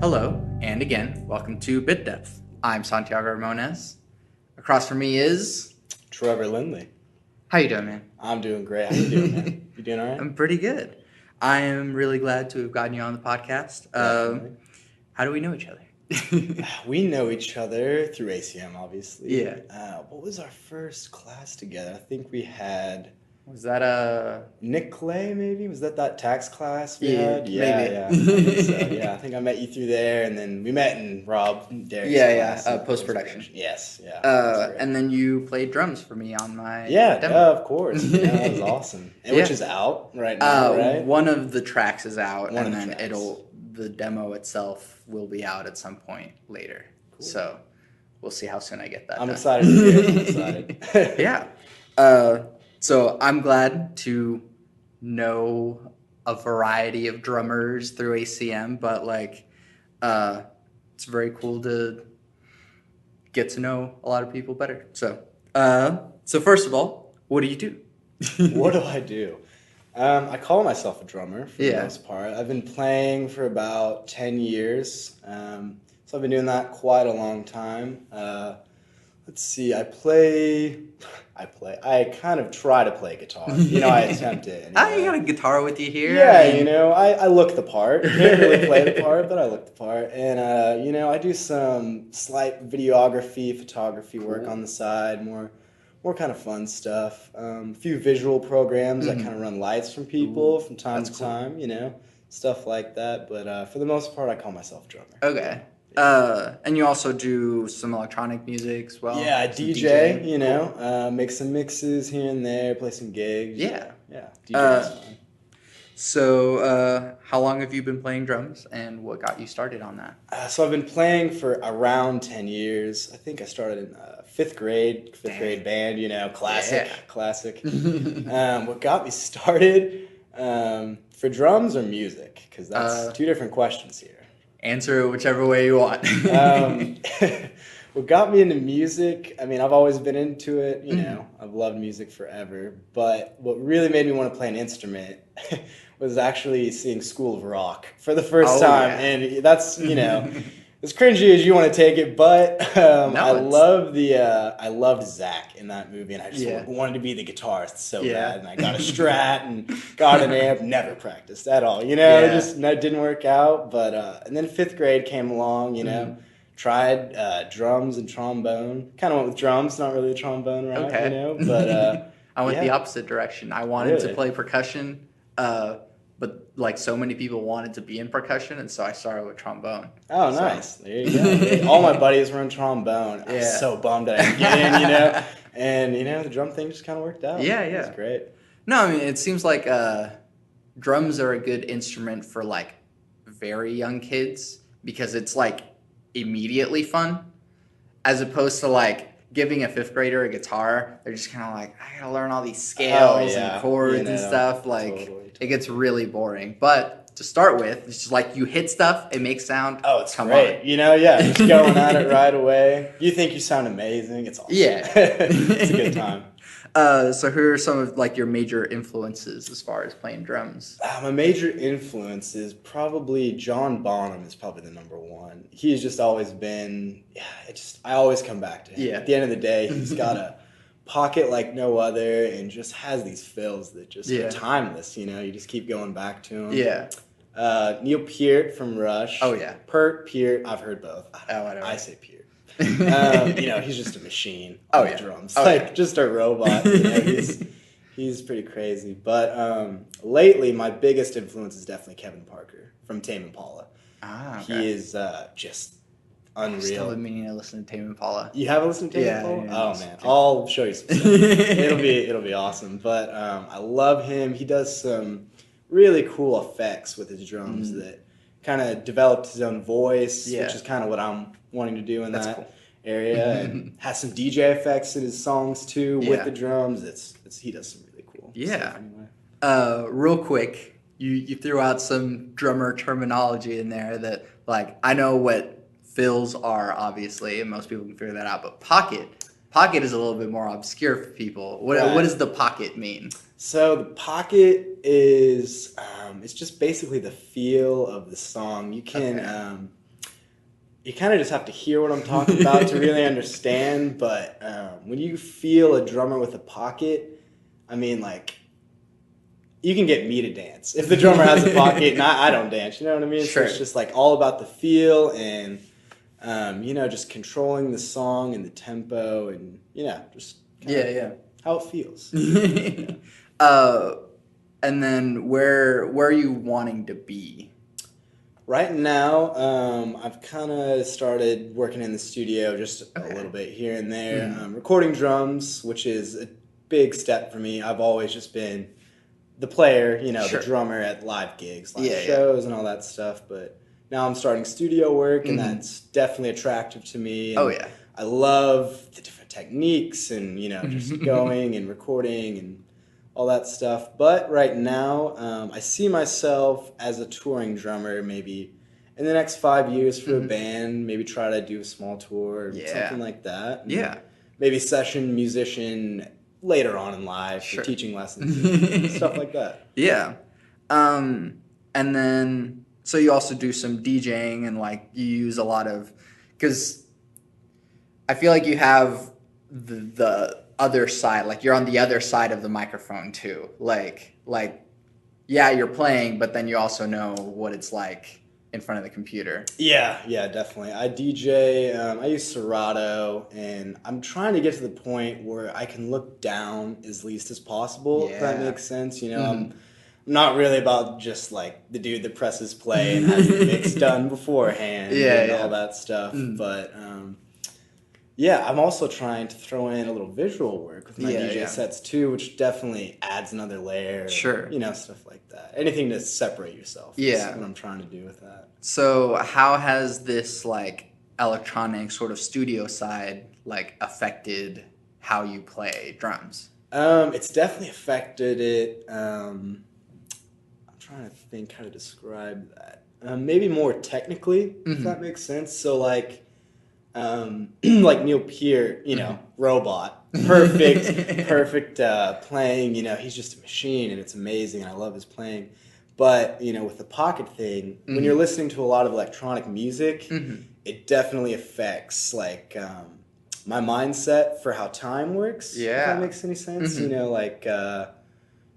Hello, and again, welcome to Bit Depth. I'm Santiago Ramones. Across from me is... Trevor Lindley. How you doing, man? I'm doing great. How you doing, man? You doing all right? I'm pretty good. I am really glad to have gotten you on the podcast. How do we know each other? We know each other through ACM, obviously. Yeah. What was our first class together? I think we had... Was that Nick Clay, maybe? Was that tax class we Yeah, had? maybe. Yeah, I think so. Yeah, I think I met you through there, and then we met in Rob Derrick's class. Post-production. Yes, yeah. And then you played drums for me on my Yeah, demo. of course. Yeah, that was awesome. And which is out right now, right? One of the tracks is out, One and of the then tracks. the demo itself will be out at some point later. Cool. So we'll see how soon I get that I'm done. excited to hear it. I'm excited. Yeah. So I'm glad to know a variety of drummers through ACM, but it's very cool to get to know a lot of people better. So first of all, what do you do? What do I do? I call myself a drummer for the most part. I've been playing for about 10 years. So I've been doing that quite a long time. Let's see, I kind of try to play guitar. I attempt it. Anyway. You got a guitar with you here? Yeah, I look the part. Can't really play the part, but I look the part. And, I do some slight videography, photography work on the side, more kind of fun stuff. A few visual programs that kind of run lights from people from time to time, stuff like that. But for the most part, I call myself a drummer. Okay. And you also do some electronic music as well? Yeah, I DJ, make some mixes here and there, play some gigs. Yeah. Yeah, DJ is fun. So, how long have you been playing drums, and what got you started on that? So I've been playing for around 10 years. I think I started in fifth grade band, classic. What got me started for drums or music? Because that's two different questions here. Answer it whichever way you want. What got me into music, I've always been into it, I've loved music forever, but what really made me want to play an instrument was actually seeing School of Rock for the first time, and that's, as cringy as you want to take it, but I loved Zach in that movie, and I just wanted to be the guitarist so bad, and I got a Strat and got an amp, never practiced at all, that didn't work out, but and then fifth grade came along, tried drums and trombone, kind of went with drums, not really a trombone route, but I went the opposite direction. I wanted to play percussion, but so many people wanted to be in percussion, and so I started with trombone. Oh, nice. There you go. All my buddies were in trombone. I was so bummed that I didn't get in, and, the drum thing just kind of worked out. Yeah. It was great. No, it seems like drums are a good instrument for, very young kids because it's, immediately fun, as opposed to, giving a fifth grader a guitar. They're just kind of I gotta learn all these scales and chords and stuff. Totally. It gets really boring. But to start with, it's just you hit stuff, it makes sound. Oh, it's great. Just going at it right away. You think you sound amazing. It's awesome. Yeah. It's a good time. So who are some of your major influences as far as playing drums? My major influence is probably John Bonham is probably the number one. He's just always been, I always come back to him. Yeah. At the end of the day, he's got a pocket like no other and just has these fills that just are timeless, you just keep going back to him. Yeah. Neil Peart from Rush. Oh, yeah. Peart, I've heard both. Whatever. I say Peart. He's just a machine on the drums. Just a robot. He's pretty crazy. But lately, my biggest influence is definitely Kevin Parker from Tame Impala. Okay. He is just unreal. I've still been meaning to listen to Tame Impala. You haven't listened to Tame Impala? Yeah, oh man, I'll show you some stuff. It'll be awesome. But I love him. He does some really cool effects with his drums that kind of developed his own voice, which is kind of what I'm wanting to do in that area, and has some DJ effects in his songs too with the drums. He does some really cool stuff anyway. Real quick, you threw out some drummer terminology in there that I know what fills are, obviously, and most people can figure that out, but pocket is a little bit more obscure for people. What does the pocket mean? So the pocket is it's just basically the feel of the song. You can you kind of just have to hear what I'm talking about to really understand. But when you feel a drummer with a pocket, I mean, like, you can get me to dance if the drummer has a pocket and I don't dance. You know what I mean? Sure. So it's just like all about the feel and just controlling the song and the tempo and just yeah. how it feels. And then where are you wanting to be? Right now, I've kind of started working in the studio just a little bit here and there, recording drums, which is a big step for me. I've always just been the player, Sure. the drummer at live gigs, shows and all that stuff. But now I'm starting studio work, and that's definitely attractive to me. And Oh, yeah. I love the different techniques and, just going and recording and all that stuff. But right now, I see myself as a touring drummer maybe in the next 5 years for a band, maybe try to do a small tour or something like that. And maybe session musician later on in life for teaching lessons and stuff like that. Yeah. And then, so you also do some DJing and like you use a lot of, because I feel like you have the other side, like you're on the other side of the microphone too. Like, yeah, you're playing, but then you also know what it's like in front of the computer. Yeah, definitely. I DJ, I use Serato, and I'm trying to get to the point where I can look down as least as possible, if that makes sense. I'm not really about just like the dude that presses play and has the mix done beforehand and all that stuff. But I'm also trying to throw in a little visual work with my DJ sets too, which definitely adds another layer. Sure. Stuff like that. Anything to separate yourself. Is what I'm trying to do with that. So how has this like electronic sort of studio side like affected how you play drums? It's definitely affected it. I'm trying to think how to describe that. Maybe more technically, if that makes sense. So like Neil Peart, robot, perfect playing. He's just a machine, and it's amazing, and I love his playing. But with the pocket thing, when you're listening to a lot of electronic music, it definitely affects like my mindset for how time works. If that makes any sense. I'm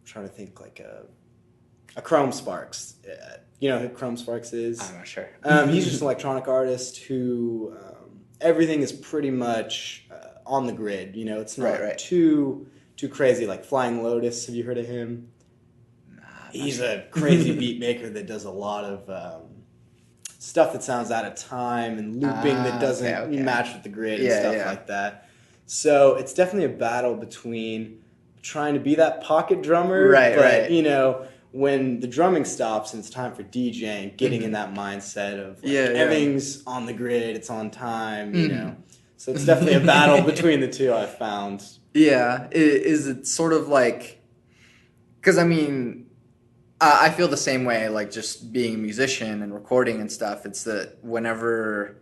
trying to think like a Chrome Sparks. You know who Chrome Sparks is? I'm not sure. He's just an electronic artist who everything is pretty much on the grid. It's not too crazy. Like Flying Lotus, have you heard of him? He's a crazy beat maker that does a lot of stuff that sounds out of time and looping that doesn't match with the grid and stuff like that. So it's definitely a battle between trying to be that pocket drummer, but when the drumming stops and it's time for DJing, getting in that mindset of everything's on the grid, it's on time, So it's definitely a battle between the two, I've found. Yeah. Is it sort of like, because I mean, I feel the same way, like just being a musician and recording and stuff. It's that whenever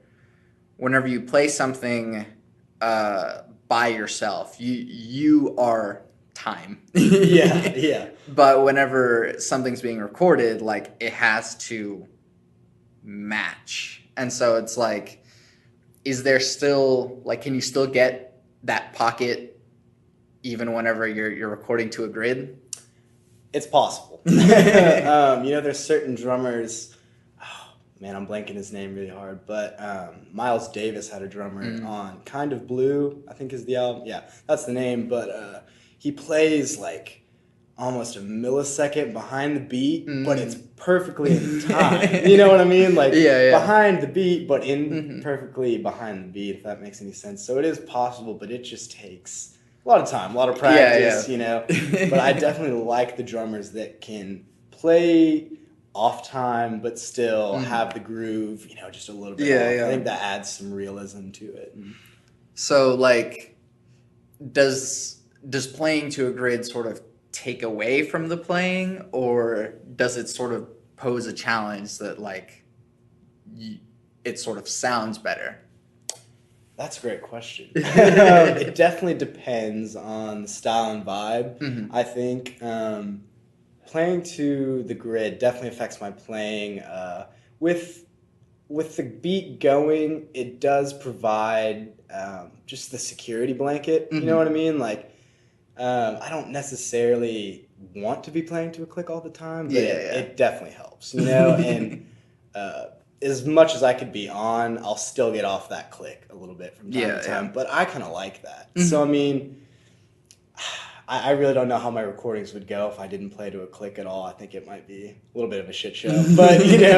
you play something by yourself, you are time. Yeah. But whenever something's being recorded, like it has to match. And so it's like, is there still, like, can you still get that pocket even whenever you're recording to a grid? It's possible. There's certain drummers. Oh, man, I'm blanking his name really hard. But Miles Davis had a drummer on Kind of Blue, I think is the album. Yeah, that's the name. But he plays like almost a millisecond behind the beat, but it's perfectly in time. You know what I mean? Like behind the beat, but in perfectly behind the beat, if that makes any sense. So it is possible, but it just takes a lot of time, a lot of practice, But I definitely like the drummers that can play off time, but still have the groove, just a little bit off. I think that adds some realism to it. So, like, does playing to a grid sort of take away from the playing, or does it sort of pose a challenge that, like, it sort of sounds better? That's a great question. It definitely depends on the style and vibe. I think playing to the grid definitely affects my playing with with the beat going, it does provide just the security blanket. You know what I mean? Like, I don't necessarily want to be playing to a click all the time, but it definitely helps, you know? And as much as I could be on, I'll still get off that click a little bit from time to time. But I kind of like that. So, I mean, I really don't know how my recordings would go if I didn't play to a click at all. I think it might be a little bit of a shit show. But, you know,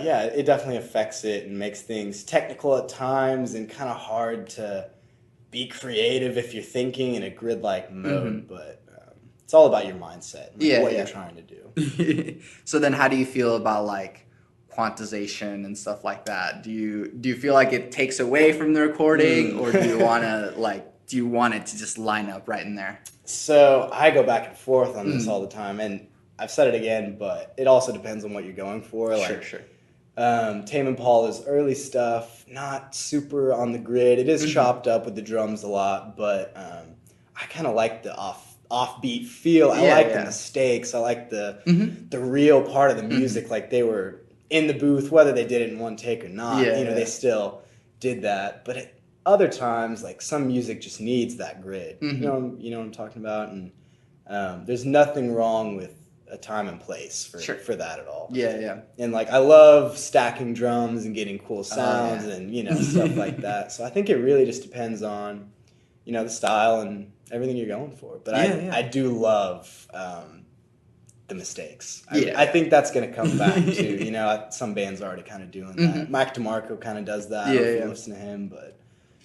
yeah, it definitely affects it and makes things technical at times and kind of hard to be creative if you're thinking in a grid-like mode. But it's all about your mindset and what you're trying to do. So then how do you feel about, like, quantization and stuff like that? Do you feel like it takes away from the recording, or do you want to, like, do you want it to just line up right in there? So I go back and forth on this all the time, and I've said it again, but it also depends on what you're going for. Like, Sure. Tame Impala's early stuff, not super on the grid. It is chopped up with the drums a lot, but I kind of like the offbeat feel. I like the mistakes. I like the real part of the music. Like, they were in the booth, whether they did it in one take or not. They still did that. But other times, like, some music just needs that grid. You know what I'm talking about? And there's nothing wrong with a time and place for that at all. And, like, I love stacking drums and getting cool sounds and, you know, stuff like that. So I think it really just depends on, you know, the style and everything you're going for. But I do love the mistakes. I think that's going to come back too. You know, some bands are already kind of doing that. Mike DeMarco kind of does that. If you listen to him, but...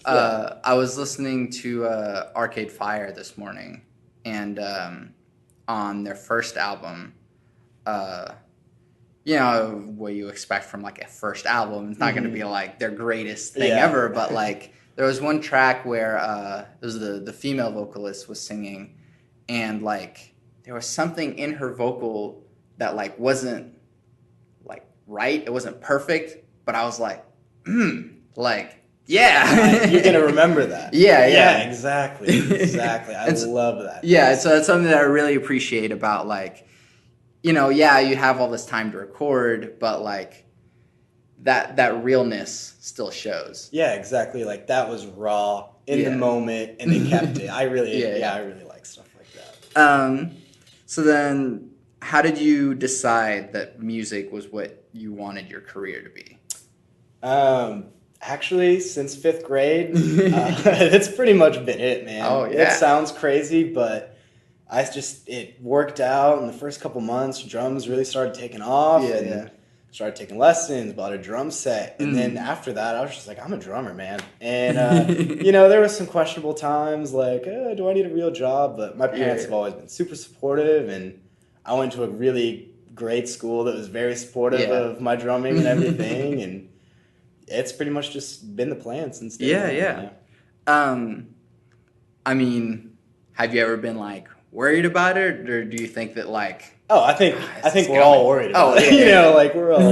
I was listening to Arcade Fire this morning, and on their first album, you know, what you expect from, like, a first album. It's not going to be, like, their greatest thing ever, but, like, there was one track where it was the female vocalist was singing, and, like, there was something in her vocal that, like, wasn't, like, right. It wasn't perfect, but I was like, like... Yeah. You're going to remember that. Yeah, exactly. I love that. Yeah, so that's something that I really appreciate about, like, you know, you have all this time to record, but, like, that realness still shows. Yeah, exactly. Like, that was raw in the moment, and they kept it. I really like stuff like that. So then, how did you decide that music was what you wanted your career to be? Actually, since 5th grade, that's pretty much been it, man. Oh, yeah. It sounds crazy, but it worked out in the first couple months. Drums really started taking off, and started taking lessons, bought a drum set, and then after that, I was just like, I'm a drummer, man. And, you know, there were some questionable times, like, do I need a real job? But my parents have always been super supportive, and I went to a really great school that was very supportive of my drumming and everything, and it's pretty much just been the plan since day one. I mean, have you ever been, like, worried about it, or do you think that, like... Oh, I think we're all worried about it. You know, like, we're all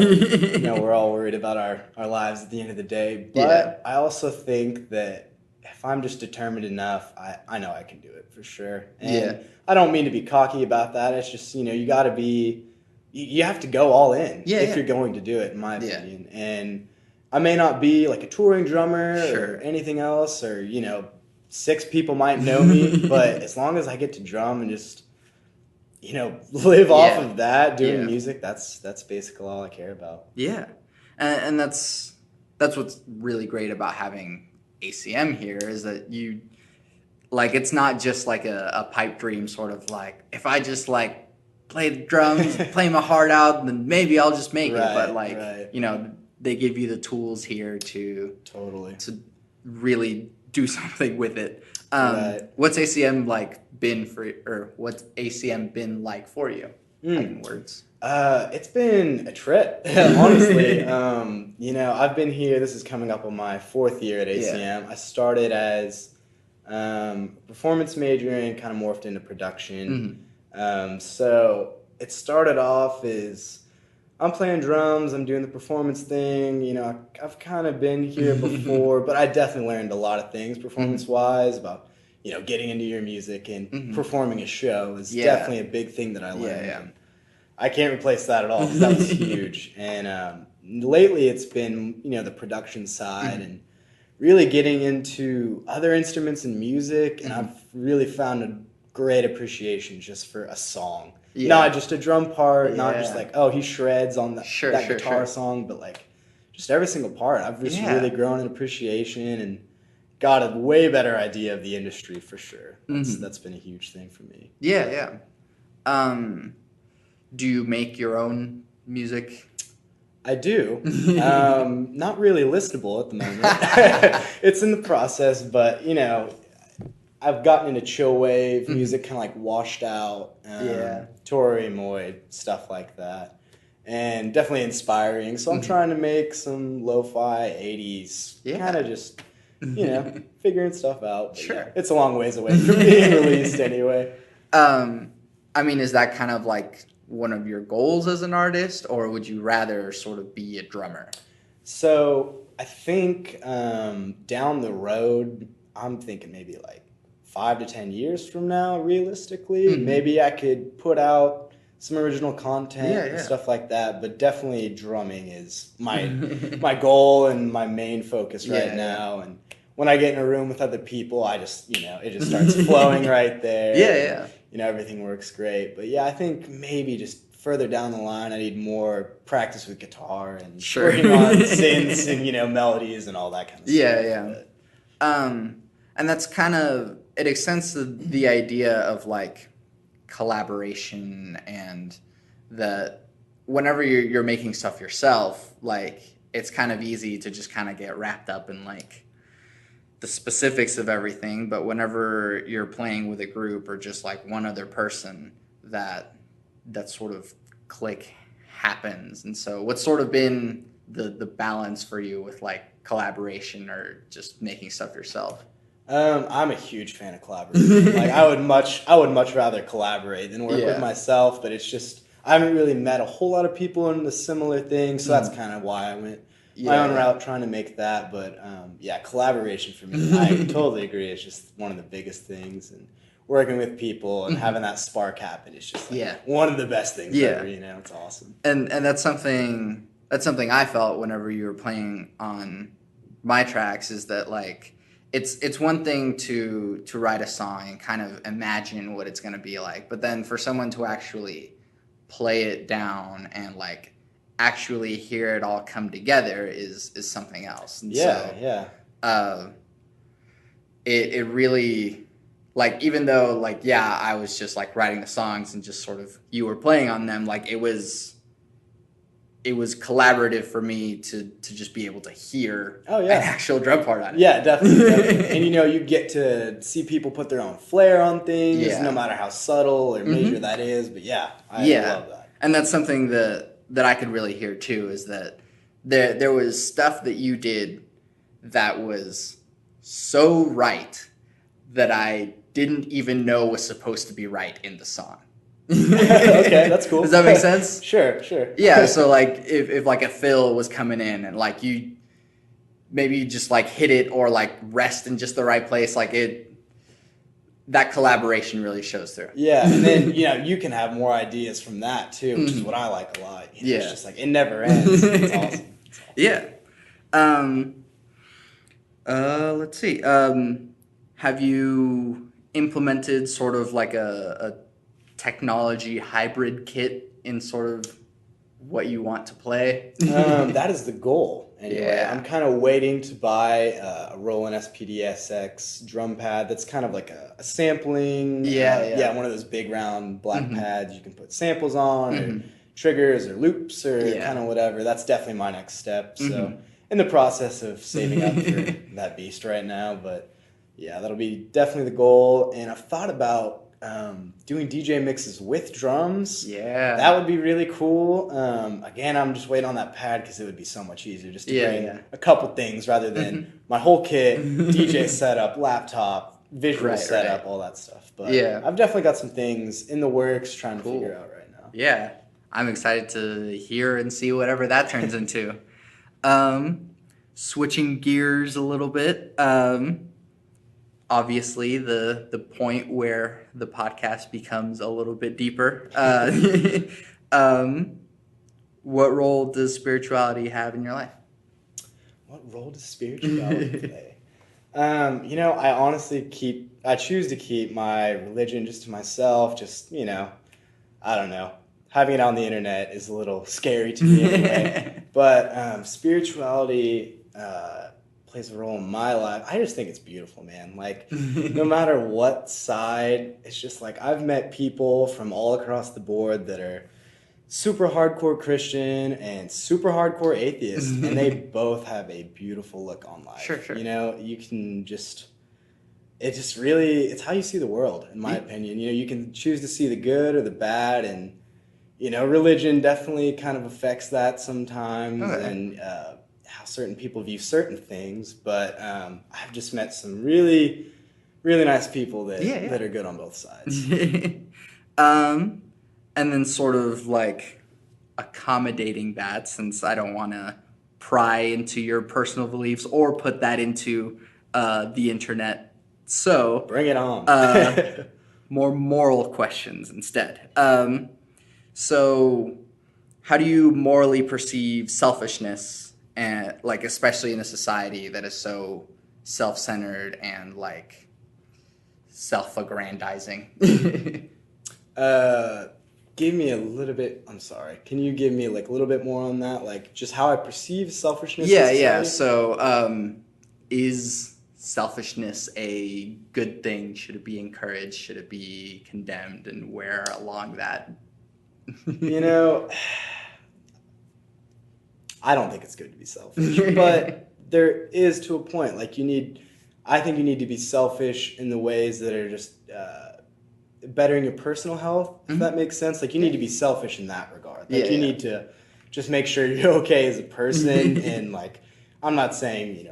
we're all worried about our lives at the end of the day. But I also think that if I'm just determined enough, I know I can do it for sure. And I don't mean to be cocky about that. It's just, you know, you got to be... You have to go all in if you're going to do it, in my opinion. And I may not be, like, a touring drummer or anything else, or, you know, 6 people might know me, but as long as I get to drum and just, you know, live off of that, doing music, that's basically all I care about. Yeah. And that's what's really great about having ACM here, is that you, like, it's not just like a pipe dream sort of, like, if I just, like, play the drums, play my heart out, then maybe I'll just make it. But, like, you know, they give you the tools here to really do something with it. What's ACM like been for, or what's ACM been like for you? In words. It's been a trip, honestly. You know, I've been here. This is coming up on my 4th year at ACM. I started as performance major and kind of morphed into production. So it started off as I'm playing drums, I'm doing the performance thing, you know, I've kind of been here before, but I definitely learned a lot of things performance-wise about, you know, getting into your music and performing a show is definitely a big thing that I learned. I can't replace that at all because that was huge. And lately it's been, the production side and really getting into other instruments and music. And I've really found a great appreciation just for a song. Yeah. Not just a drum part, not Yeah. just like, oh, he shreds on that guitar song, but like just every single part. I've just really grown in appreciation and got a way better idea of the industry for sure. That's been a huge thing for me. Yeah. Do you make your own music? I do. Not really listable at the moment. It's in the process, but I've gotten into chill wave music, kind of like washed out, Tori Moy, stuff like that, and definitely inspiring. So I'm trying to make some lo-fi 80s, kind of just figuring stuff out. Sure, yeah, it's a long ways away from being released anyway. I mean, is that kind of like one of your goals as an artist, or would you rather sort of be a drummer? So I think down the road, I'm thinking maybe like 5 to 10 years from now, realistically, maybe I could put out some original content and stuff like that. But definitely drumming is my my goal and my main focus right now. And when I get in a room with other people, I just, it just starts flowing right there. Everything works great. But yeah, I think maybe just further down the line, I need more practice with guitar and working on synths and, melodies and all that kind of stuff. And that's kind of, it extends to the idea of like collaboration and that whenever you're making stuff yourself, like it's kind of easy to just kind of get wrapped up in like the specifics of everything. But whenever you're playing with a group or just like one other person, that sort of click happens. And so what's sort of been the balance for you with like collaboration or just making stuff yourself? I'm a huge fan of collaboration. Like I would much rather collaborate than work with myself, but it's just I haven't really met a whole lot of people in the similar thing, so that's kind of why I went my own route trying to make that. But collaboration for me, I totally agree. It's just one of the biggest things, and working with people and having that spark happen is just like one of the best things ever. It's awesome. And that's something I felt whenever you were playing on my tracks is that like. It's one thing to write a song and kind of imagine what it's going to be like, but then for someone to actually play it down and like actually hear it all come together is something else. And it really like even though like I was just like writing the songs and just sort of you were playing on them, like it was collaborative for me to just be able to hear an actual drum part on it. Yeah, definitely. And you get to see people put their own flair on things, no matter how subtle or major that is. But I love that. And that's something that I could really hear too, is that there was stuff that you did that was so right that I didn't even know was supposed to be right in the song. Okay, that's cool. Does that make sense? Sure. Yeah, so like if like a fill was coming in and like you just like hit it or like rest in just the right place, like that collaboration really shows through. Yeah, and then you can have more ideas from that too, which is what I like a lot. It's just like it never ends. It's awesome. Yeah. Let's see. Have you implemented sort of like a technology hybrid kit in sort of what you want to play? That is the goal. Anyway, I'm kind of waiting to buy a Roland SPDSX drum pad that's kind of like a sampling. One of those big round black pads you can put samples on or triggers or loops or kind of whatever. That's definitely my next step. So in the process of saving up for that beast right now, but that'll be definitely the goal. And I've thought about doing DJ mixes with drums. That would be really cool. Again, I'm just waiting on that pad because it would be so much easier just to bring a couple things rather than my whole kit, DJ setup, laptop, visual setup, all that stuff. But I've definitely got some things in the works trying to figure out right now. Yeah, I'm excited to hear and see whatever that turns into. Switching gears a little bit. Obviously, the point where the podcast becomes a little bit deeper. Um, what role does spirituality have in your life? What role does spirituality play? I choose to keep my religion just to myself. Just, I don't know. Having it on the internet is a little scary to me anyway. But spirituality plays a role in my life. I just think it's beautiful, man. Like, no matter what side, it's just like I've met people from all across the board that are super hardcore Christian and super hardcore atheist, and they both have a beautiful look on life. Sure. You can just, it's how you see the world, in my opinion. You can choose to see the good or the bad, and, religion definitely kind of affects that sometimes, and how certain people view certain things, but I've just met some really, really nice people that are good on both sides. And then sort of like accommodating that, since I don't want to pry into your personal beliefs or put that into the internet. So bring it on. More moral questions instead. So how do you morally perceive selfishness, and like especially in a society that is so self-centered and like self-aggrandizing? Give me a little bit. I'm sorry. Can you give me like a little bit more on that? Like just how I perceive selfishness? Yeah. So, is selfishness a good thing? Should it be encouraged? Should it be condemned? And where along that? I don't think it's good to be selfish, but there is to a point. Like I think you need to be selfish in the ways that are just bettering your personal health, if that makes sense. Like you need to be selfish in that regard. Like you need to just make sure you're okay as a person. And like, I'm not saying,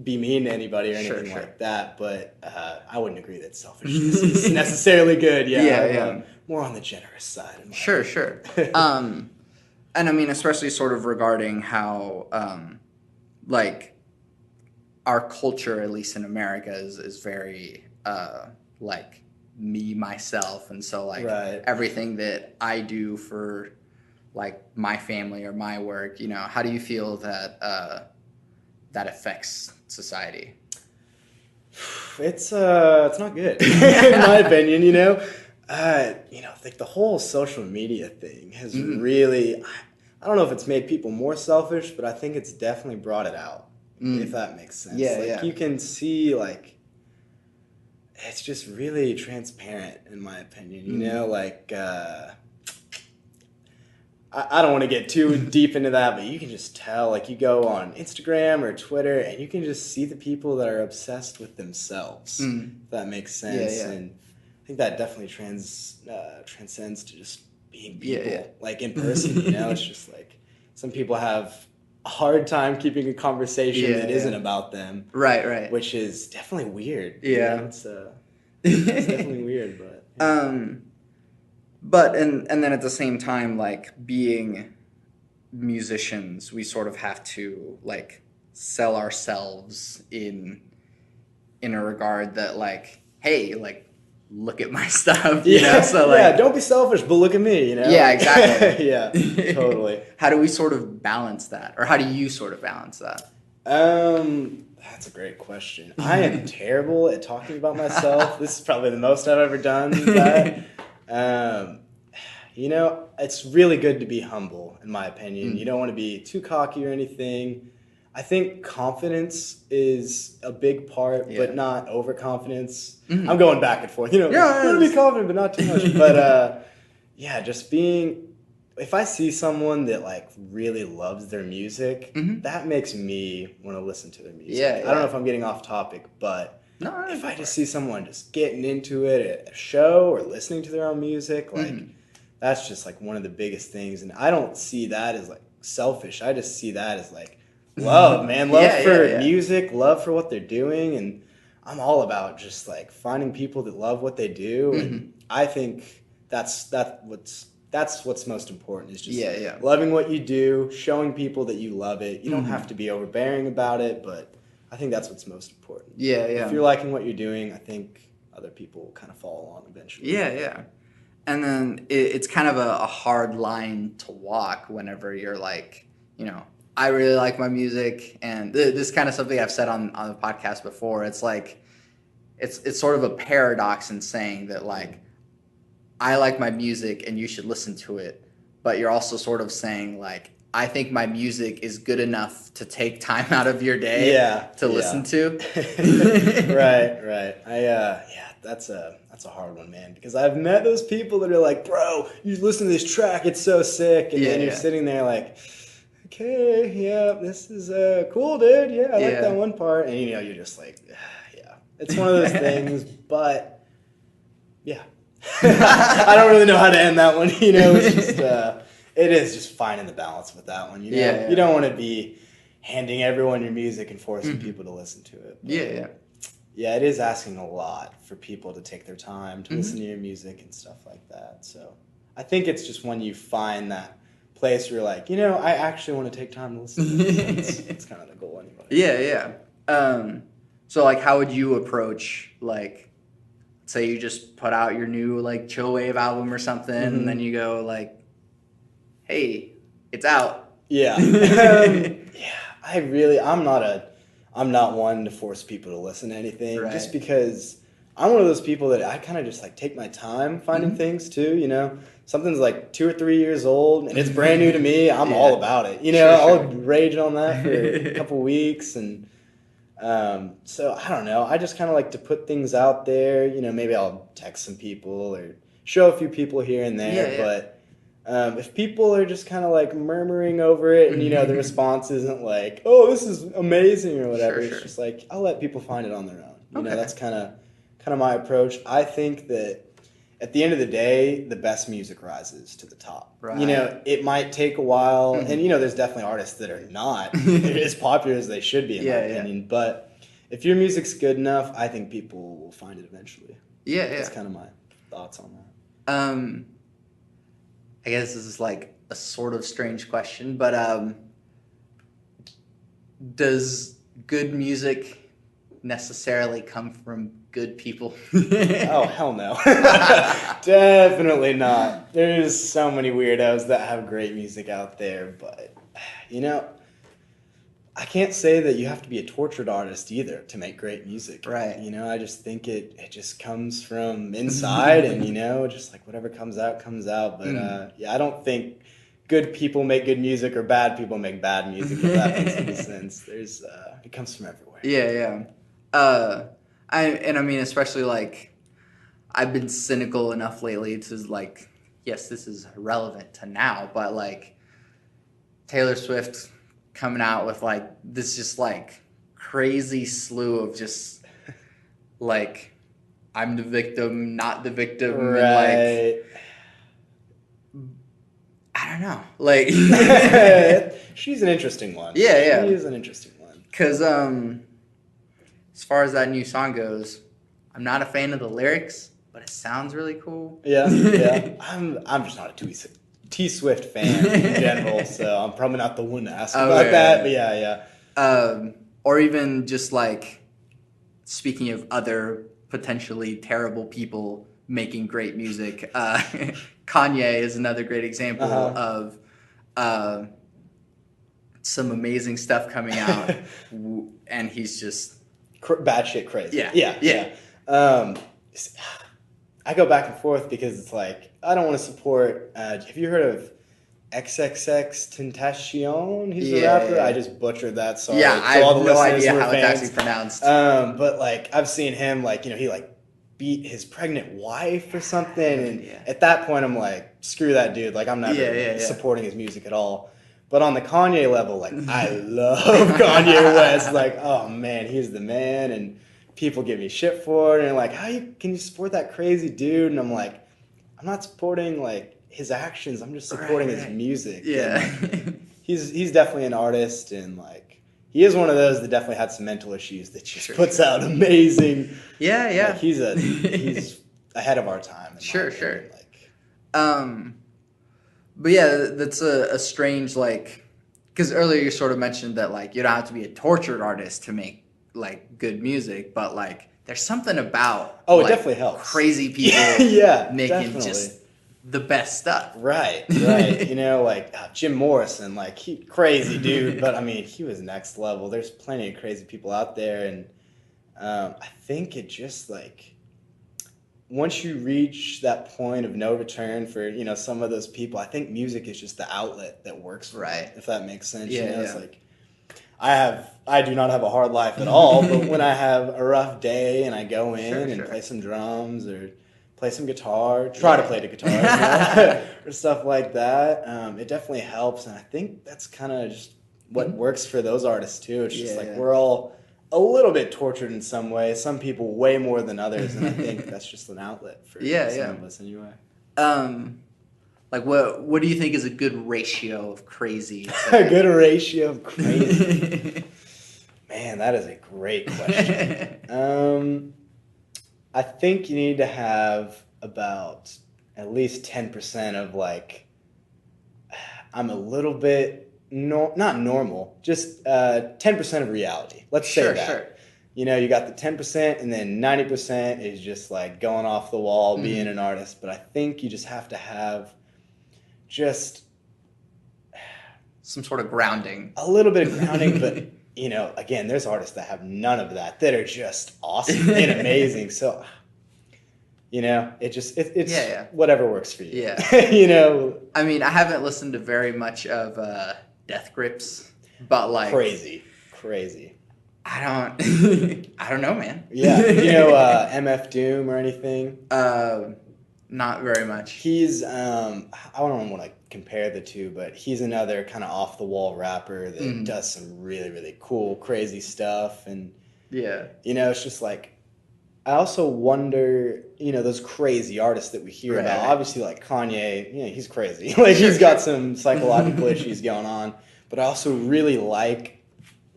be mean to anybody or anything like that, but I wouldn't agree that selfishness is necessarily good. More on the generous side. Sure. And I mean, especially sort of regarding how, like, our culture, at least in America, is very, like, me, myself. And so, like, everything that I do for, like, my family or my work, how do you feel that that affects society? It's not good, in my opinion, like the whole social media thing has really, I don't know if it's made people more selfish, but I think it's definitely brought it out, if that makes sense. You can see, like, it's just really transparent, in my opinion, like, I don't want to get too deep into that, but you can just tell, like, you go on Instagram or Twitter, and you can just see the people that are obsessed with themselves, if that makes sense. And I think that definitely transcends to just being people, like, in person, It's just, like, some people have a hard time keeping a conversation that isn't about them. Right. Which is definitely weird. It's definitely weird, but... But and then at the same time, like being musicians, we sort of have to like sell ourselves in a regard that like, hey, like look at my stuff, So like, don't be selfish, but look at me, Yeah, exactly. Totally. How do we sort of balance that, or how do you sort of balance that? That's a great question. I am terrible at talking about myself. This is probably the most I've ever done that. It's really good to be humble, in my opinion. You don't want to be too cocky or anything. I think confidence is a big part, but not overconfidence. I'm going back and forth. Want to be confident, but not too much. But just being. If I see someone that like really loves their music, that makes me want to listen to their music. I don't know if I'm getting off topic, but if I just see someone just getting into it at a show or listening to their own music, like that's just like one of the biggest things. And I don't see that as like selfish. I just see that as like love, man. Love for music, love for what they're doing. And I'm all about just like finding people that love what they do. And I think that's what's most important is just loving what you do, showing people that you love it. You don't have to be overbearing about it, but I think that's what's most important. If you're liking what you're doing, I think other people will kind of follow along eventually. And then it's kind of a hard line to walk whenever you're like, I really like my music, and this kind of something I've said on the podcast before. It's like, it's sort of a paradox in saying that, like, I like my music and you should listen to it, but you're also sort of saying, like, I think my music is good enough to take time out of your day to listen to. Right. That's a hard one, man, because I've met those people that are like, bro, you listen to this track, it's so sick, and then you're sitting there like, okay, yeah, this is cool, dude, yeah, I like that one part, and you're just like, yeah, it's one of those things, but yeah. I don't really know how to end that one, it's just, it is just finding the balance with that one, you don't want to be handing everyone your music and forcing people to listen to it. But, yeah, it is asking a lot for people to take their time to listen to your music and stuff like that. So I think it's just when you find that place where you're like, I actually want to take time to listen to this. It's kind of the goal anyway. Yeah. So, like, how would you approach, like, say you just put out your new, like, chill wave album or something, and then you go, like, hey, it's out. Yeah. I'm not one to force people to listen to anything, just because I'm one of those people that I kind of just like take my time finding things too, something's like 2 or 3 years old and it's brand new to me. I'm all about it. I'll rage on that for a couple weeks. And so I don't know. I just kind of like to put things out there, maybe I'll text some people or show a few people here and there. But if people are just kind of like murmuring over it and, the response isn't like, oh, this is amazing or whatever. It's just like, I'll let people find it on their own. That's kind of my approach. I think that at the end of the day, the best music rises to the top. Right. It might take a while. And, there's definitely artists that are not as popular as they should be, in my opinion. But if your music's good enough, I think people will find it eventually. That's kind of my thoughts on that. I guess this is like a sort of strange question, but does good music necessarily come from good people? Oh, hell no. Definitely not. There's so many weirdos that have great music out there, but, I can't say that you have to be a tortured artist either to make great music. Right. I just think it just comes from inside and, just like whatever comes out, comes out. But, I don't think good people make good music or bad people make bad music, if that makes any sense. It comes from everywhere. Yeah. I mean, especially like, I've been cynical enough lately to like, yes, this is relevant to now, but like Taylor Swift coming out with like this just like crazy slew of just like I'm the victim, not the victim, right? And like I don't know, like she's an interesting one. She is an interesting one. Because as far as that new song goes, I'm not a fan of the lyrics, but it sounds really cool. Yeah. I'm just not a T-Swift fan in general, so I'm probably not the one to ask about that, but yeah. Or even just like, speaking of other potentially terrible people making great music, Kanye is another great example of some amazing stuff coming out, and he's just batshit crazy. Yeah. I go back and forth because it's like, I don't want to support, have you heard of XXX Tentacion? He's a rapper. Yeah. I just butchered that. Sorry. Yeah, I have no idea how it's actually pronounced. But like, I've seen him like, he like beat his pregnant wife or something. And at that point I'm like, screw that dude. Like, I'm never supporting his music at all. But on the Kanye level, like, I love Kanye West. Like, oh man, he's the man. And people give me shit for it, and like, can you support that crazy dude? And I'm like, I'm not supporting like his actions. I'm just supporting his music. Yeah, and, like, he's definitely an artist, and like he is one of those that definitely had some mental issues that just puts out amazing. Yeah. Like, he's ahead of our time. Sure. Like, but yeah, that's a strange, like, because earlier you sort of mentioned that like you don't have to be a tortured artist to make like good music, but like there's something about it definitely helps crazy people making definitely. just the best stuff. Right, right. You know, like Jim Morrison, like he crazy dude, but I mean, he was next level. There's plenty of crazy people out there, and I think it just like once you reach that point of no return for some of those people, I think music is just the outlet that works for them, if that makes sense. Yeah, It's like I do not have a hard life at all, but when I have a rough day and I go in and play some drums or play some guitar, try to play the guitar, or stuff like that, it definitely helps. And I think that's kind of just what works for those artists too. It's just like we're all a little bit tortured in some way. Some people way more than others, and I think that's just an outlet for some of us anyway. Like what do you think is a good ratio of crazy? A good ratio of crazy. Man, that is a great question. I think you need to have about at least 10% of like, I'm a little bit, not normal, just 10% of reality. Let's say that. Sure. You got the 10% and then 90% is just like going off the wall, being an artist. But I think you just have to have just some sort of grounding. A little bit of grounding, but again, there's artists that have none of that are just awesome and amazing. So, it's whatever works for you. Yeah. I mean, I haven't listened to very much of Death Grips, but like crazy. I don't know, man. Yeah. MF Doom or anything? Not very much. He's I don't want to compare the two, but he's another kind of off the wall rapper that does some really, really cool, crazy stuff. And it's just like, I also wonder, those crazy artists that we hear about. Obviously, like Kanye, he's crazy. Like he's got some psychological issues going on. But I also really like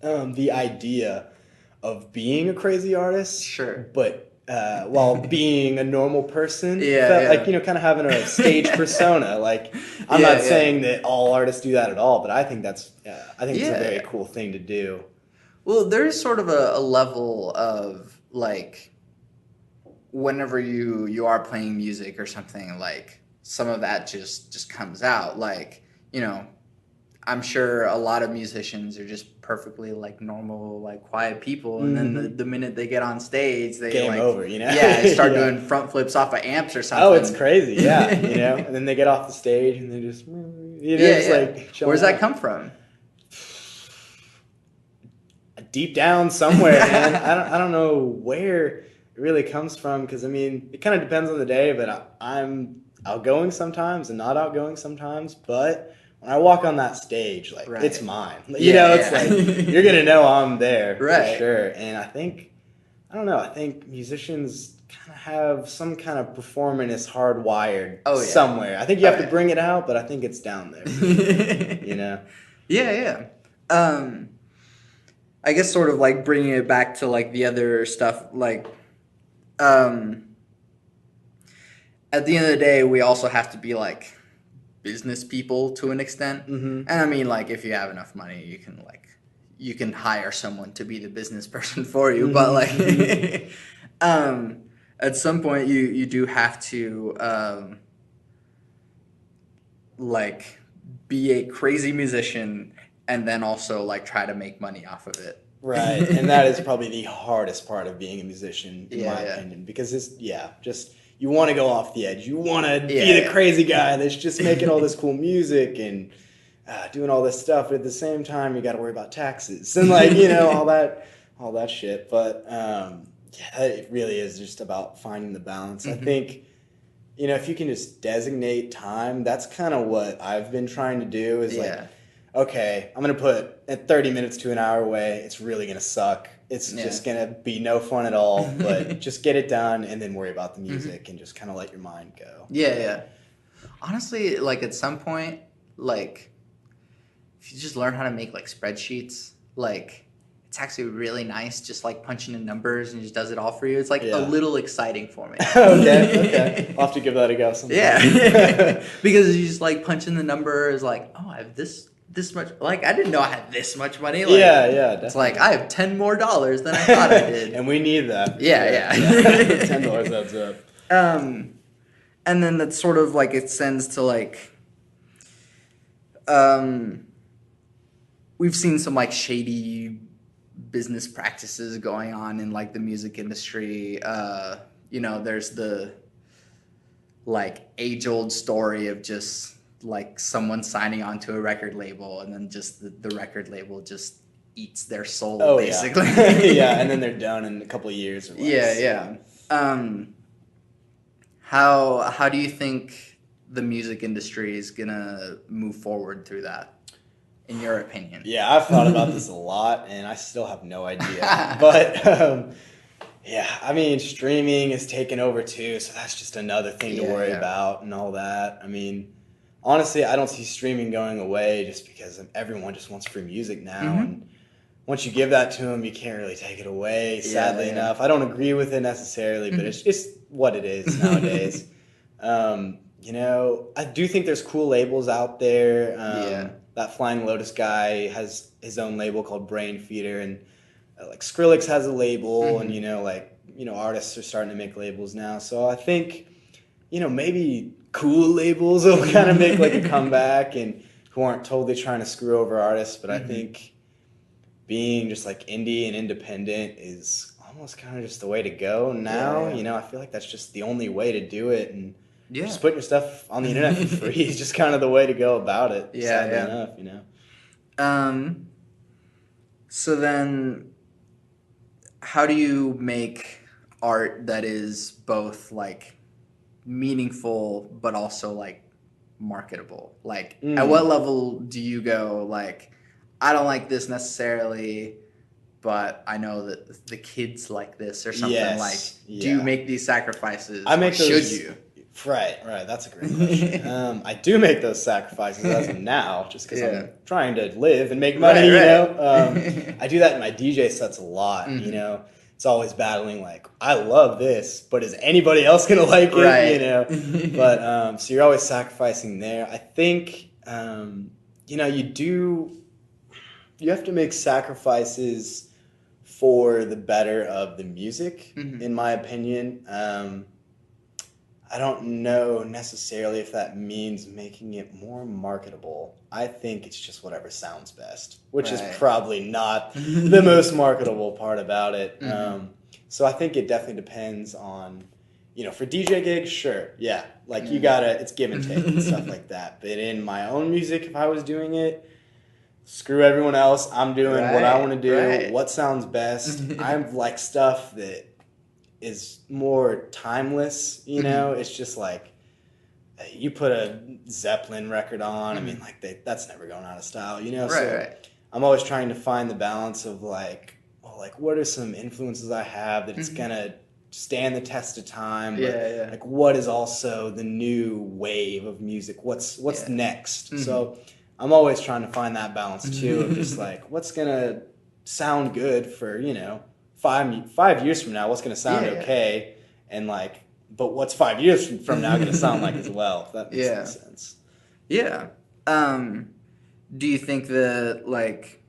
the idea of being a crazy artist. Sure. But while being a normal person, like kind of having a stage persona. Like I'm not saying that all artists do that at all, but I think it's a very cool thing to do. Well, there's sort of a level of like whenever you are playing music or something, like some of that just comes out. Like I'm sure a lot of musicians are just perfectly like normal, like quiet people, and then the minute they get on stage, they game like, over, start doing front flips off of amps or something. Oh, it's crazy, and then they get off the stage and they just, like. Where's that come from? Deep down somewhere, man. I don't know where it really comes from, because I mean, it kind of depends on the day. But I'm outgoing sometimes and not outgoing sometimes, but when I walk on that stage, like it's mine. It's like you're gonna know I'm there for sure. And I think musicians kind of have some kind of performance hardwired somewhere. I think you have to bring it out, but I think it's down there. Yeah. I guess sort of like bringing it back to like the other stuff, like at the end of the day, we also have to be like business people to an extent. And I mean, like, if you have enough money, you can hire someone to be the business person for you. But like at some point you do have to like be a crazy musician and then also like try to make money off of it. Right. And that is probably the hardest part of being a musician, in my opinion, because it's just you want to go off the edge. You want to be the crazy guy that's just making all this cool music and doing all this stuff. But at the same time, you got to worry about taxes and like, all that shit. But it really is just about finding the balance. I think, if you can just designate time, that's kind of what I've been trying to do is like, okay, I'm going to put at 30 minutes to an hour away. It's really going to suck. It's just going to be no fun at all, but just get it done and then worry about the music and just kind of let your mind go. Yeah. Honestly, like at some point, like if you just learn how to make like spreadsheets, like it's actually really nice just like punching in numbers and it just does it all for you. It's like a little exciting for me. Okay. I'll have to give that a go sometime. Yeah. Because you just like punch in the number is like, oh, I have this much, like I didn't know I had this much money. Like, definitely. It's like I have $10 more than I thought I did. And we need that. Yeah. $10 adds up. and then that sort of like extends to like um we've seen some like shady business practices going on in like the music industry. There's the like age old story of just like someone signing onto a record label and then just the record label just eats their soul, Oh basically. yeah, yeah, and then they're done in a couple of years or less. Yeah. How do you think the music industry is gonna move forward through that, in your opinion? Yeah, I've thought about this a lot, and I still have no idea. But yeah, I mean, streaming is taking over too, so that's just another thing to worry about and all that. I mean, honestly, I don't see streaming going away just because everyone just wants free music now, and once you give that to them, you can't really take it away. Sadly enough, I don't agree with it necessarily, but it's just what it is nowadays. I do think there's cool labels out there. That Flying Lotus guy has his own label called Brain Feeder, and like Skrillex has a label, and artists are starting to make labels now. So I think maybe cool labels will kind of make like a comeback, and who aren't totally trying to screw over artists. But I think being just like indie and independent is almost kind of just the way to go now. I feel like that's just the only way to do it, and just putting your stuff on the internet for free is just kind of the way to go about it. Sadly enough. So then, how do you make art that is both like meaningful but also like marketable? Like, at what level do you go like, I don't like this necessarily, but I know that the kids like this or something? Yes. Do you make these sacrifices? I make those. Should you? Right. That's a great question. I do make those sacrifices as of now, just because I'm trying to live and make money. I do that in my DJ sets a lot. It's always battling like, I love this, but is anybody else gonna like it? But so you're always sacrificing there. I think you have to make sacrifices for the better of the music, in my opinion. I don't know necessarily if that means making it more marketable. I think it's just whatever sounds best, which is probably not the most marketable part about it. So I think it definitely depends on, for DJ gigs, sure, yeah. Like it's give and take and stuff like that. But in my own music, if I was doing it, screw everyone else. I'm doing what I want to do, what sounds best. I like stuff that is more timeless, It's just like you put a Zeppelin record on. I mean, like that's never going out of style, So I'm always trying to find the balance of like what are some influences I have that it's gonna stand the test of time, but like what is also the new wave of music? What's next? So I'm always trying to find that balance too of just like what's gonna sound good for 5 years from now, what's going to sound okay, and like, but what's 5 years from now going to sound like as well? If that makes any sense. Yeah. Do you think that like,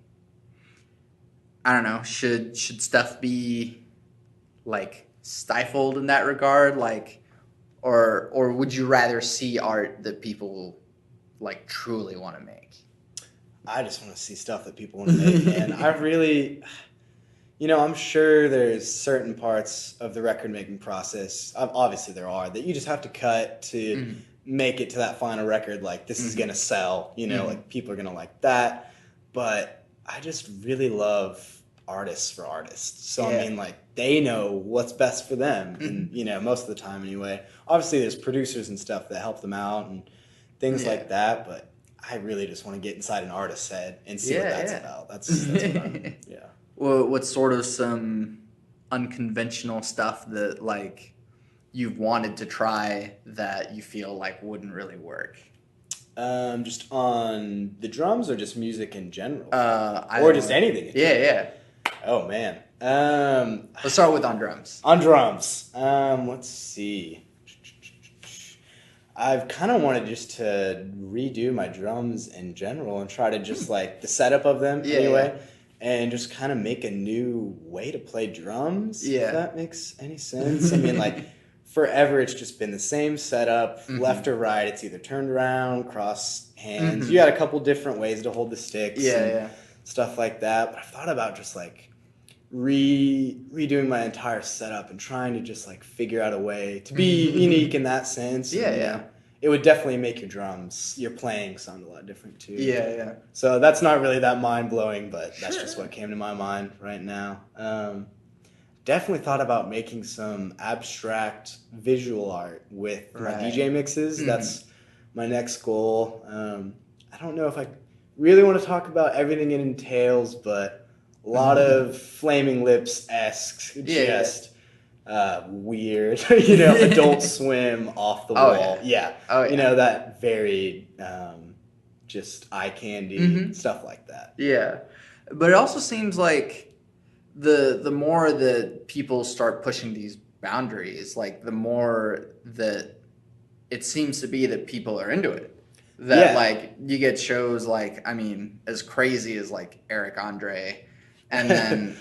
I don't know, should stuff be like stifled in that regard, like, or would you rather see art that people like truly want to make? I just want to see stuff that people want to make, man. I really. I'm sure there's certain parts of the record-making process, obviously there are, that you just have to cut to make it to that final record, like, this is going to sell, like, people are going to like that. But I just really love artists for artists. So, I mean, like, they know what's best for them, and, most of the time anyway. Obviously, there's producers and stuff that help them out and things like that, but I really just want to get inside an artist's head and see what that's about. That's what I'm, Well, what's sort of some unconventional stuff that like you've wanted to try that you feel like wouldn't really work? Just on the drums or just music in general? Or just anything in general? Oh, man. Let's start with on drums. On drums. Let's see. I've kind of wanted just to redo my drums in general and try to just like the setup of them anyway. And just kind of make a new way to play drums, if that makes any sense. I mean, like, forever it's just been the same setup, Mm-hmm. left or right. It's either turned around, cross hands. Mm-hmm. You got a couple different ways to hold the sticks Yeah, and yeah. stuff like that. But I've thought about just like redoing my entire setup and trying to just like figure out a way to be unique in that sense. Yeah, and, yeah. It would definitely make your playing sound a lot different too. Yeah, yeah. So that's not really that mind blowing, but that's Sure. just what came to my mind right now. Definitely thought about making some abstract visual art with my Right. DJ mixes. Mhm. That's my next goal. I don't know if I really want to talk about everything it entails, but a lot of Flaming Lips-esque, Yeah, just weird, Adult Swim off the Oh, wall. Yeah. Oh, yeah. That very just eye candy, Mhm. stuff like that. Yeah. But it also seems like the more that people start pushing these boundaries, like the more that it seems to be that people are into it. That Yeah. like you get shows like, I mean, as crazy as like Eric Andre, and then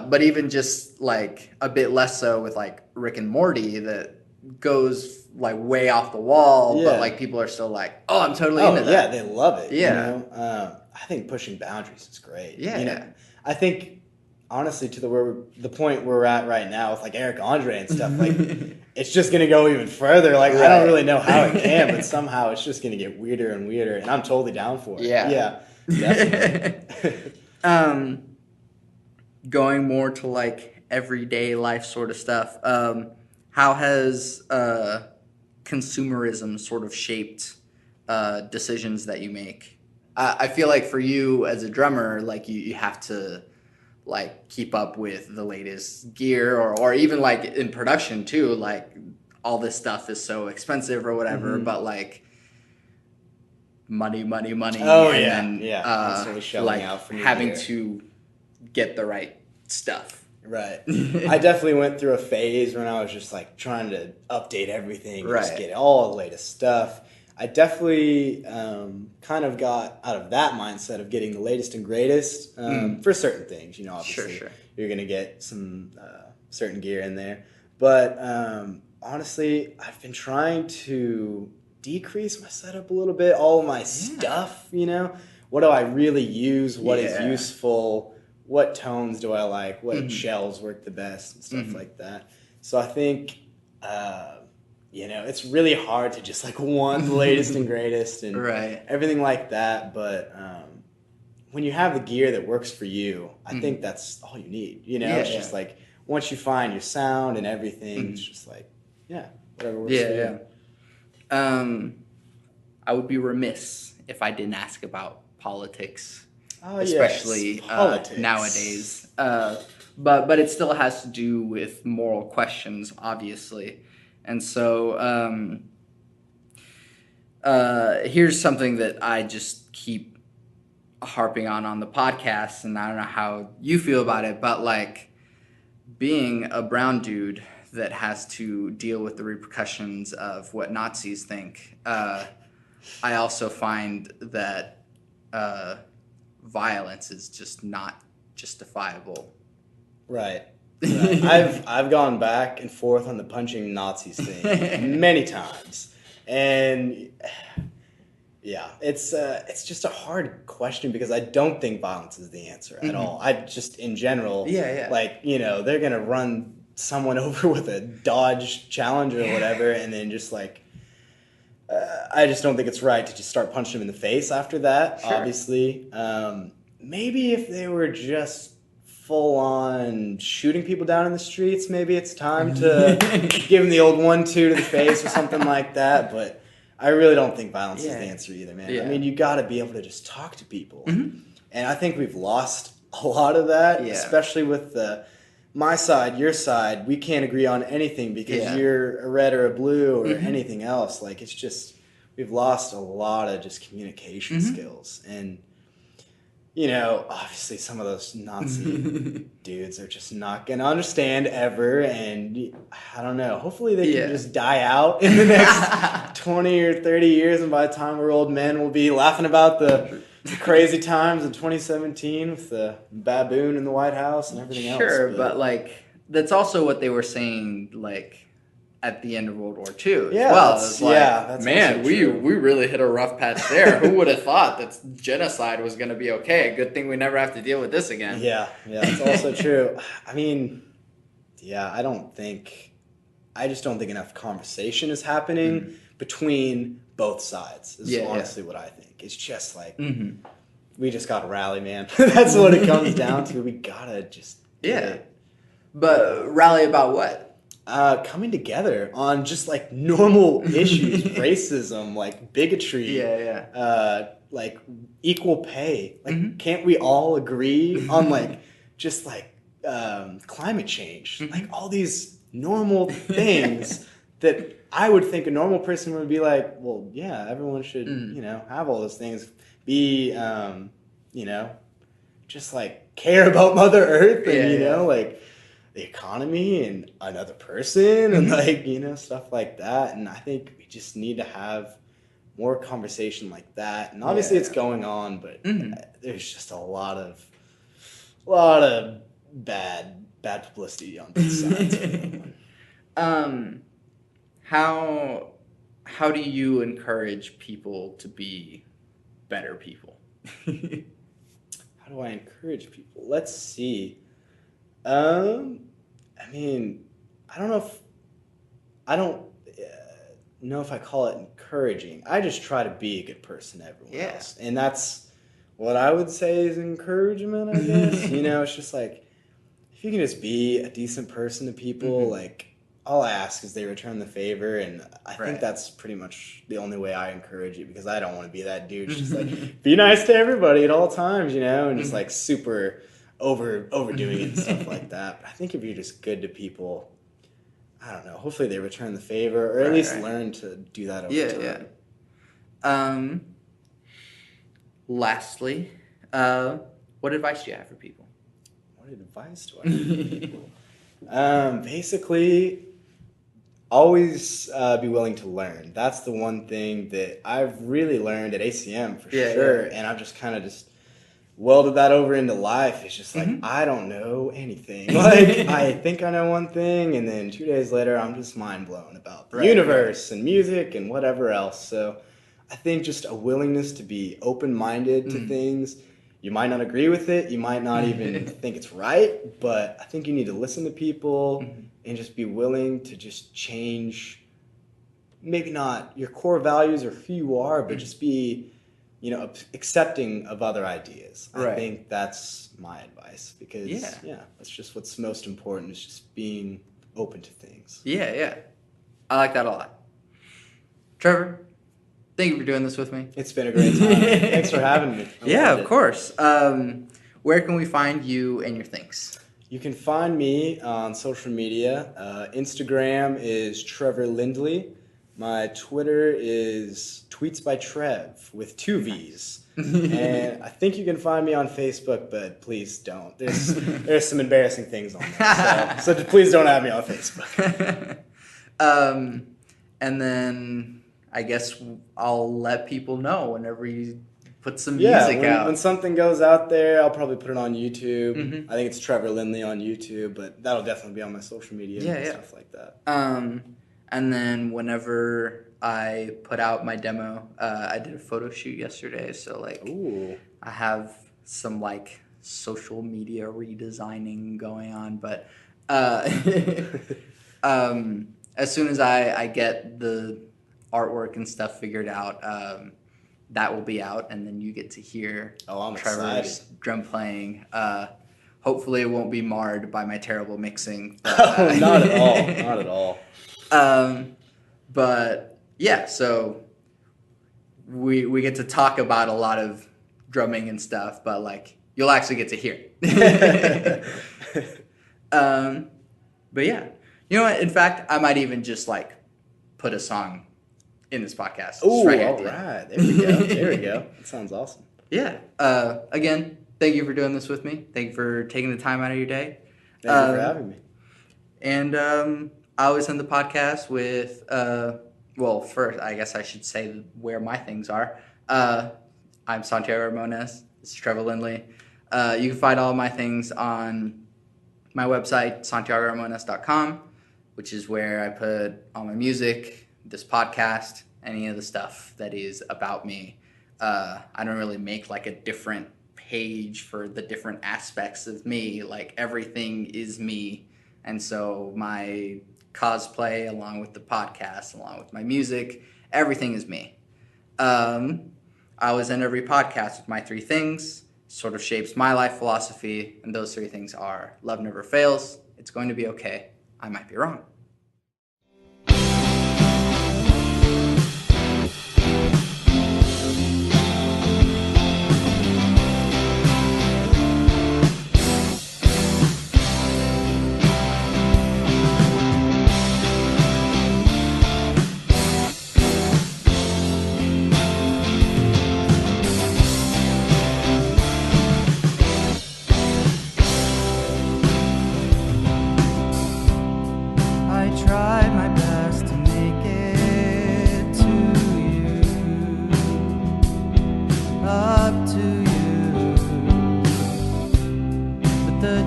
but even just like a bit less so with like Rick and Morty that goes like way off the wall, Yeah. but like people are still like, oh, I'm totally Oh, into yeah, that. they love it. Yeah. I think pushing boundaries is great. Yeah, yeah. I think honestly to the point where we're at right now with like Eric Andre and stuff, like it's just gonna go even further. Like I Right. don't really know how it can, but somehow it's just gonna get weirder and weirder, and I'm totally down for it. Yeah. Definitely. Going more to like everyday life sort of stuff. How has consumerism sort of shaped decisions that you make? I feel like for you as a drummer, like you have to like keep up with the latest gear, or even like in production too, like all this stuff is so expensive or whatever, Mhm. but like money, Oh, and yeah, then yeah. Constantly shelling like out for new having gear. to get the right stuff. Right. I definitely went through a phase when I was just like trying to update everything, and just Right. get all the latest stuff. I definitely kind of got out of that mindset of getting the latest and greatest for certain things. Obviously Sure. you're going to get some certain gear in there. But honestly, I've been trying to decrease my setup a little bit, all of my stuff, What do I really use? What is Yeah. useful? What tones do I like? What shells work the best and stuff like that. So I think, it's really hard to just like want the latest and greatest and Right. everything like that. But when you have the gear that works for you, I think that's all you need. Yeah, It's just like once you find your sound and everything, it's just like, whatever works for you. I would be remiss if I didn't ask about politics, Oh, especially yes. Politics. nowadays. But it still has to do with moral questions, obviously. And so here's something that I just keep harping on the podcast, and I don't know how you feel about it, but like being a brown dude that has to deal with the repercussions of what Nazis think, I also find that violence is just not justifiable. Right. I've gone back and forth on the punching Nazis thing many times, and it's just a hard question because I don't think violence is the answer at all. I just in general, like they're gonna run someone over with a Dodge Challenger or whatever, and then just like I just don't think it's right to just start punching them in the face after that. Sure. Obviously, maybe if they were just full on shooting people down in the streets, maybe it's time to give them the old 1-2 to the face or something like that. But I really don't think violence is the answer either, man. I mean, you got to be able to just talk to people, and I think we've lost a lot of that, especially with my side, your side. We can't agree on anything because you're a red or a blue or anything else. Like it's just we've lost a lot of just communication skills. And obviously some of those Nazi dudes are just not going to understand ever. And I don't know. Hopefully they can just die out in the next 20 or 30 years. And by the time we're old men, we'll be laughing about the crazy times in 2017 with the baboon in the White House and everything else. Sure, but like that's also what they were saying like at the end of World War II Yeah, as well. It's like, that's man, also we true. really hit a rough patch there. Who would have thought that genocide was going to be okay? Good thing we never have to deal with this again. Yeah, that's also true. I mean, yeah, I just don't think enough conversation is happening between both sides. Is honestly what I think. It's just like we just gotta rally, man. That's what it comes down to. We gotta just get it. But rally about what? Coming together on just like normal issues, racism, like bigotry, like equal pay. Like, can't we all agree on like just like climate change? Like all these normal things that I would think a normal person would be like, well, yeah, everyone should, have all those things. Be, just like care about Mother Earth and, like the economy and another person and like, stuff like that. And I think we just need to have more conversation like that. And obviously it's going on, but there's just a lot of bad publicity on both sides. How do you encourage people to be better people? How do I encourage people? Let's see. I mean, I don't know if I call it encouraging. I just try to be a good person to everyone else. And that's what I would say is encouragement, I guess. It's just like, if you can just be a decent person to people, like, all I ask is they return the favor, and I think that's pretty much the only way I encourage it, because I don't want to be that dude. Just like, be nice to everybody at all times, and just like super overdoing it and stuff like that. But I think if you're just good to people, I don't know, hopefully they return the favor, or at least learn to do that over time. Lastly, what advice do you have for people? What advice do I have for people? Basically, always be willing to learn. That's the one thing that I've really learned at ACM for sure. And I've just kind of just welded that over into life. It's just like, I don't know anything. Like, I think I know one thing, and then 2 days later, I'm just mind blown about the universe and music and whatever else. So I think just a willingness to be open-minded to things. You might not agree with it. You might not even think it's right, but I think you need to listen to people and just be willing to just change, maybe not your core values or who you are, but just be, accepting of other ideas. I think that's my advice, because, that's just what's most important, is just being open to things. Yeah. I like that a lot. Trevor, thank you for doing this with me. It's been a great time. Thanks for having me. Of course. Where can we find you and your things? You can find me on social media. Instagram is Trevor Lindley. My Twitter is Tweets by Trev with 2 V's. And I think you can find me on Facebook, but please don't. There's some embarrassing things on there. So please don't have me on Facebook. And then I guess I'll let people know whenever you put some music out. When something goes out there, I'll probably put it on YouTube. I think it's Trevor Lindley on YouTube, but that'll definitely be on my social media and stuff like that. And then whenever I put out my demo, I did a photo shoot yesterday, so like, I have some like social media redesigning going on, but as soon as I get the artwork and stuff figured out, that will be out, and then you get to hear Trevor's drum playing. Hopefully it won't be marred by my terrible mixing. But, not at all. Not at all. But yeah, so we get to talk about a lot of drumming and stuff, but like, you'll actually get to hear it. But yeah, you know what? In fact, I might even just like put a song in this podcast. Oh, all right. There we go. There we go. That sounds awesome. Yeah. Again, thank you for doing this with me. Thank you for taking the time out of your day. Thank you for having me. And I always end the podcast with, first, I guess I should say where my things are. I'm Santiago Ramones. This is Trevor Lindley. You can find all my things on my website, santiagoramones.com. which is where I put all my music, this podcast, any of the stuff that is about me. I don't really make like a different page for the different aspects of me. Like everything is me. And so my cosplay, along with the podcast, along with my music, everything is me. I always end every podcast with my three things. Sort of shapes my life philosophy, and those three things are: love never fails, it's going to be okay, I might be wrong.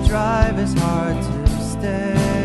Drive is hard to stay.